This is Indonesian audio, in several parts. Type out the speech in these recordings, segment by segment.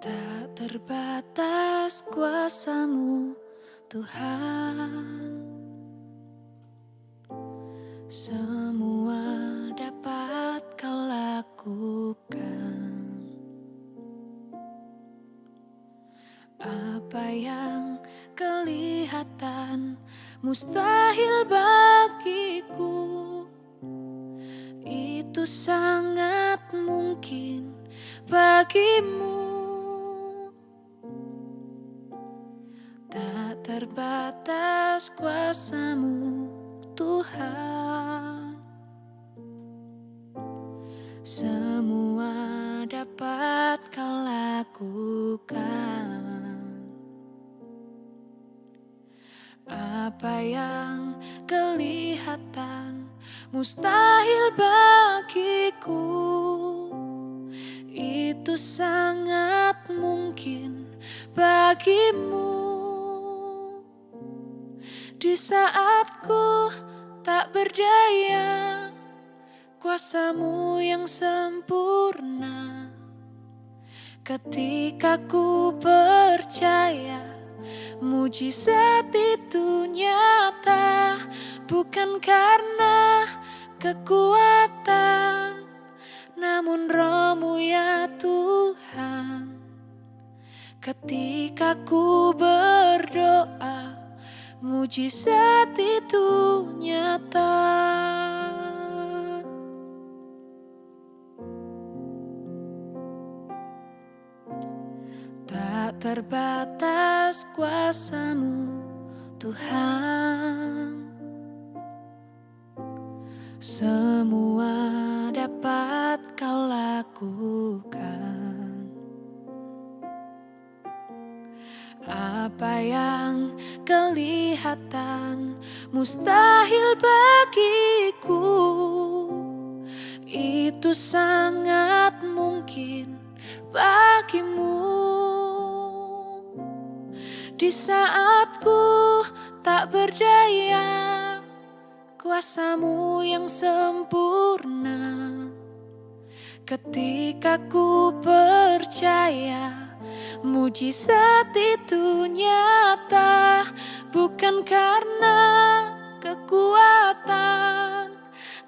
Tak terbatas kuasa-Mu, Tuhan. Semua dapat Kau lakukan. Apa yang kelihatan mustahil bagiku, itu sangat mungkin bagimu. Tak terbatas kuasa-Mu, Tuhan. Semua dapat Kau lakukan. Apa yang kelihatan mustahil bagiku, itu sangat mungkin bagimu. Di saat ku tak berdaya, kuasa-Mu yang sempurna. Ketika ku percaya, mujizat itu nyata, bukan karena kekuatan, namun Roh-Mu ya Tuhan. Ketika ku berdoa, mujizat itu nyata. Tak terbatas kuasa-Mu, Tuhan. Semua dapat Kau lakukan. Apa yang kelihatan mustahil bagiku, itu sangat mungkin bagimu. Di saat ku tak berdaya, kuasa-Mu yang sempurna. Ketika ku percaya, mujizat itu nyata, bukan karena kekuatan,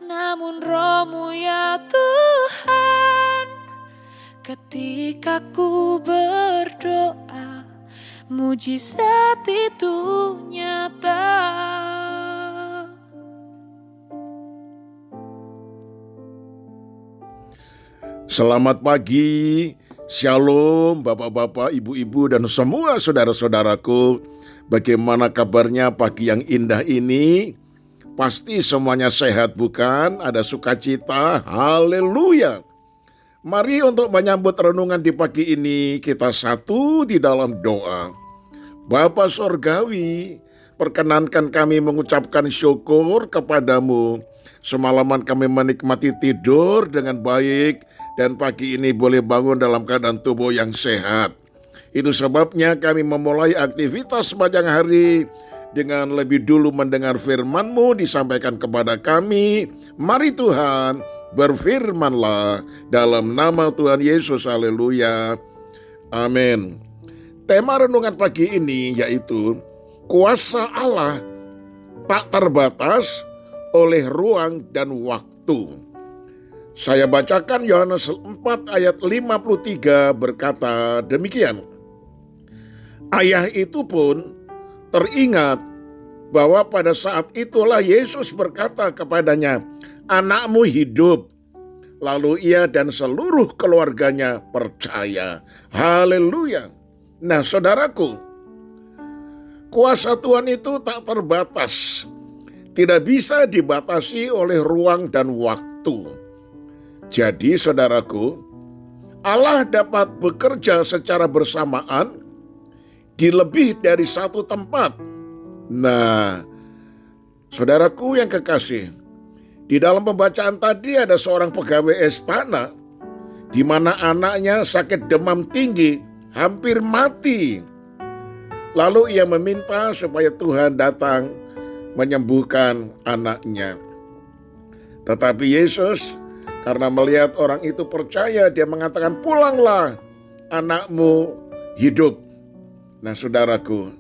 namun Roh-Mu ya Tuhan. Ketika ku berdoa, mujizat itu nyata. Selamat pagi, shalom bapak-bapak, ibu-ibu dan semua saudara-saudaraku. Bagaimana kabarnya pagi yang indah ini? Pasti semuanya sehat bukan? Ada sukacita, haleluya. Mari untuk menyambut renungan di pagi ini kita satu di dalam doa. Bapa Sorgawi, perkenankan kami mengucapkan syukur kepadamu. Semalaman kami menikmati tidur dengan baik dan pagi ini boleh bangun dalam keadaan tubuh yang sehat. Itu sebabnya kami memulai aktivitas sepanjang hari dengan lebih dulu mendengar firman-Mu disampaikan kepada kami. Mari Tuhan, berfirmanlah dalam nama Tuhan Yesus, haleluya, amin. Tema renungan pagi ini yaitu kuasa Allah tak terbatas oleh ruang dan waktu. Saya bacakan Yohanes 4 ayat 53 berkata demikian. Ayah itu pun teringat bahwa pada saat itulah Yesus berkata kepadanya, anakmu hidup. Lalu ia dan seluruh keluarganya percaya. Haleluya. Nah saudaraku, kuasa Tuhan itu tak terbatas. Tidak bisa dibatasi oleh ruang dan waktu. Jadi saudaraku, Allah dapat bekerja secara bersamaan di lebih dari satu tempat. Nah, saudaraku yang kekasih, di dalam pembacaan tadi ada seorang pegawai istana di mana anaknya sakit demam tinggi, hampir mati. Lalu ia meminta supaya Tuhan datang menyembuhkan anaknya. Tetapi Yesus karena melihat orang itu percaya, dia mengatakan, pulanglah, anakmu hidup. Nah saudaraku,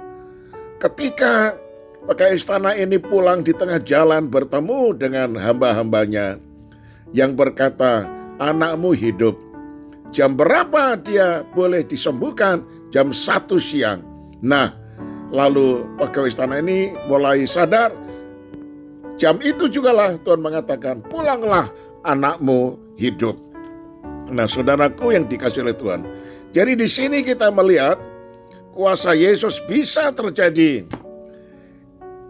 ketika pegawai istana ini pulang di tengah jalan bertemu dengan hamba-hambanya yang berkata, anakmu hidup. Jam berapa dia boleh disembuhkan? Jam 1 siang. Nah, lalu pegawai istana ini mulai sadar. Jam itu jugalah Tuhan mengatakan, pulanglah, anakmu hidup. Nah saudaraku yang dikasih oleh Tuhan. Jadi di sini kita melihat kuasa Yesus bisa terjadi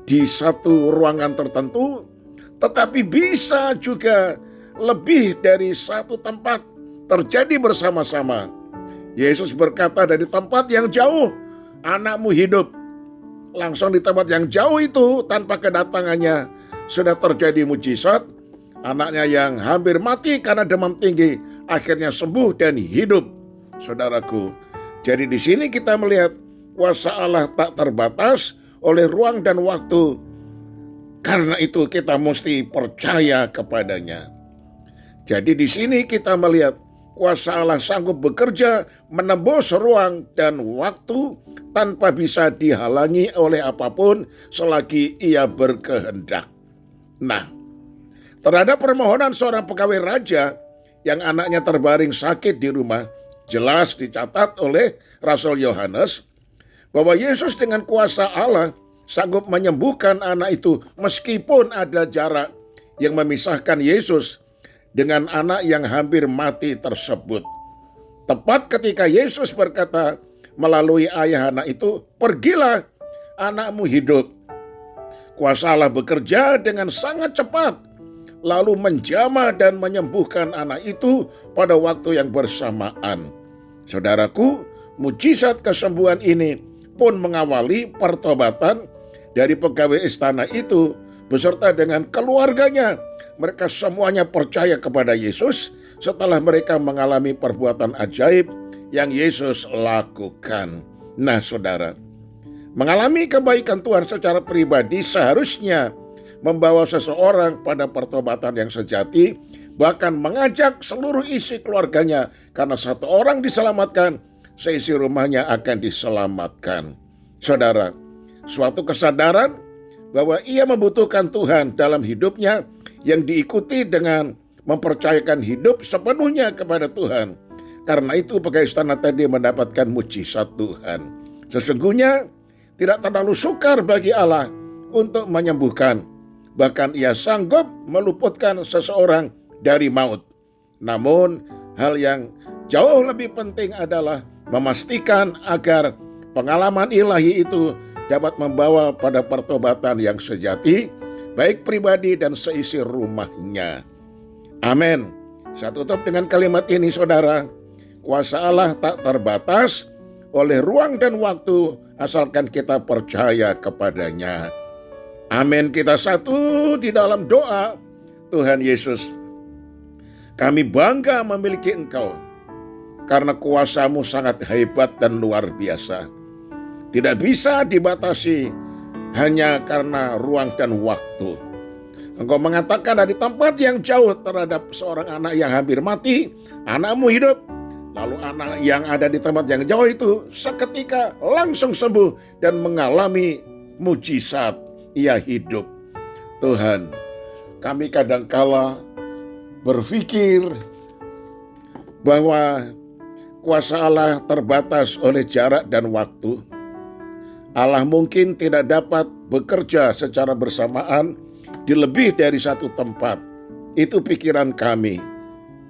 di satu ruangan tertentu, tetapi bisa juga lebih dari satu tempat terjadi bersama-sama. Yesus berkata dari tempat yang jauh, anakmu hidup. Langsung di tempat yang jauh itu tanpa kedatangannya sudah terjadi mujizat. Anaknya yang hampir mati karena demam tinggi akhirnya sembuh dan hidup. Saudaraku, jadi di sini kita melihat kuasa Allah tak terbatas oleh ruang dan waktu. Karena itu kita mesti percaya kepadanya. Jadi di sini kita melihat kuasa Allah sanggup bekerja menembus ruang dan waktu tanpa bisa dihalangi oleh apapun selagi ia berkehendak. Nah, terhadap permohonan seorang pegawai raja yang anaknya terbaring sakit di rumah, jelas dicatat oleh Rasul Yohanes bahwa Yesus dengan kuasa Allah sanggup menyembuhkan anak itu meskipun ada jarak yang memisahkan Yesus dengan anak yang hampir mati tersebut. Tepat ketika Yesus berkata melalui ayah anak itu, pergilah, anakmu hidup. Kuasa Allah bekerja dengan sangat cepat, lalu menjamah dan menyembuhkan anak itu pada waktu yang bersamaan. Saudaraku, mujizat kesembuhan ini pun mengawali pertobatan dari pegawai istana itu beserta dengan keluarganya. Mereka semuanya percaya kepada Yesus setelah mereka mengalami perbuatan ajaib yang Yesus lakukan. Nah saudara, mengalami kebaikan Tuhan secara pribadi seharusnya membawa seseorang pada pertobatan yang sejati, bahkan mengajak seluruh isi keluarganya, karena satu orang diselamatkan, seisi rumahnya akan diselamatkan. Saudara, suatu kesadaran bahwa ia membutuhkan Tuhan dalam hidupnya yang diikuti dengan mempercayakan hidup sepenuhnya kepada Tuhan. Karena itu pegawai istana tadi mendapatkan mujizat Tuhan. Sesungguhnya tidak terlalu sukar bagi Allah untuk menyembuhkan. Bahkan ia sanggup meluputkan seseorang dari maut. Namun hal yang jauh lebih penting adalah memastikan agar pengalaman ilahi itu dapat membawa pada pertobatan yang sejati, baik pribadi dan seisi rumahnya. Amin. Saya tutup dengan kalimat ini saudara. Kuasa Allah tak terbatas oleh ruang dan waktu asalkan kita percaya kepadanya. Amin. Kita satu di dalam doa. Tuhan Yesus, kami bangga memiliki Engkau karena kuasa-Mu sangat hebat dan luar biasa. Tidak bisa dibatasi hanya karena ruang dan waktu. Engkau mengatakan dari tempat yang jauh terhadap seorang anak yang hampir mati, anakmu hidup. Lalu anak yang ada di tempat yang jauh itu seketika langsung sembuh dan mengalami mujizat, ia hidup. Tuhan, kami kadangkala berpikir bahwa kuasa Allah terbatas oleh jarak dan waktu. Allah mungkin tidak dapat bekerja secara bersamaan di lebih dari satu tempat. Itu pikiran kami.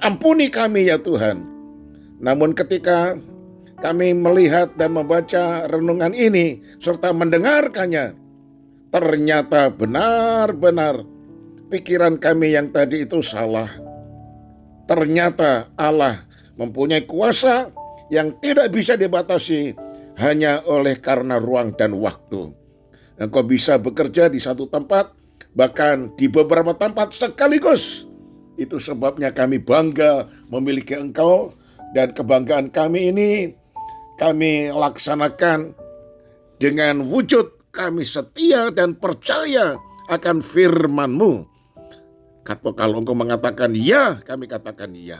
Ampuni kami ya Tuhan. Namun ketika kami melihat dan membaca renungan ini serta mendengarkannya, ternyata benar-benar pikiran kami yang tadi itu salah. Ternyata Allah mempunyai kuasa yang tidak bisa dibatasi hanya oleh karena ruang dan waktu. Engkau bisa bekerja di satu tempat, bahkan di beberapa tempat sekaligus. Itu sebabnya kami bangga memiliki Engkau, dan kebanggaan kami ini kami laksanakan dengan wujud kami setia dan percaya akan firman-Mu. Kalau Engkau mengatakan ya, kami katakan ya.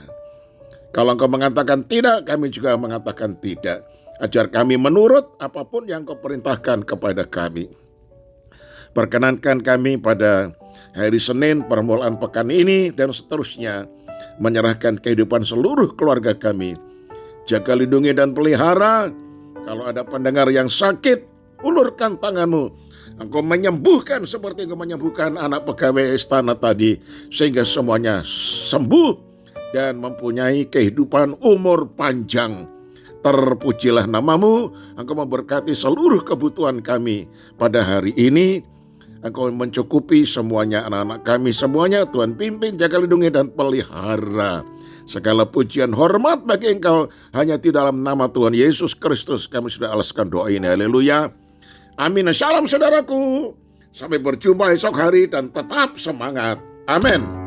Kalau Engkau mengatakan tidak, kami juga mengatakan tidak. Ajar kami menurut apapun yang Engkau perintahkan kepada kami. Perkenankan kami pada hari Senin permulaan pekan ini dan seterusnya menyerahkan kehidupan seluruh keluarga kami. Jaga, lindungi, dan pelihara. Kalau ada pendengar yang sakit, ulurkan tanganmu. Engkau menyembuhkan seperti Engkau menyembuhkan anak pegawai istana tadi, sehingga semuanya sembuh dan mempunyai kehidupan umur panjang. Terpujilah namamu. Engkau memberkati seluruh kebutuhan kami pada hari ini. Engkau mencukupi semuanya, anak-anak kami semuanya. Tuhan pimpin, jaga, lindungi, dan pelihara. Segala pujian hormat bagi Engkau hanya di dalam nama Tuhan Yesus Kristus kami sudah alaskan doa ini. Haleluya. Amin. Shalom saudaraku. Sampai berjumpa esok hari dan tetap semangat. Amin.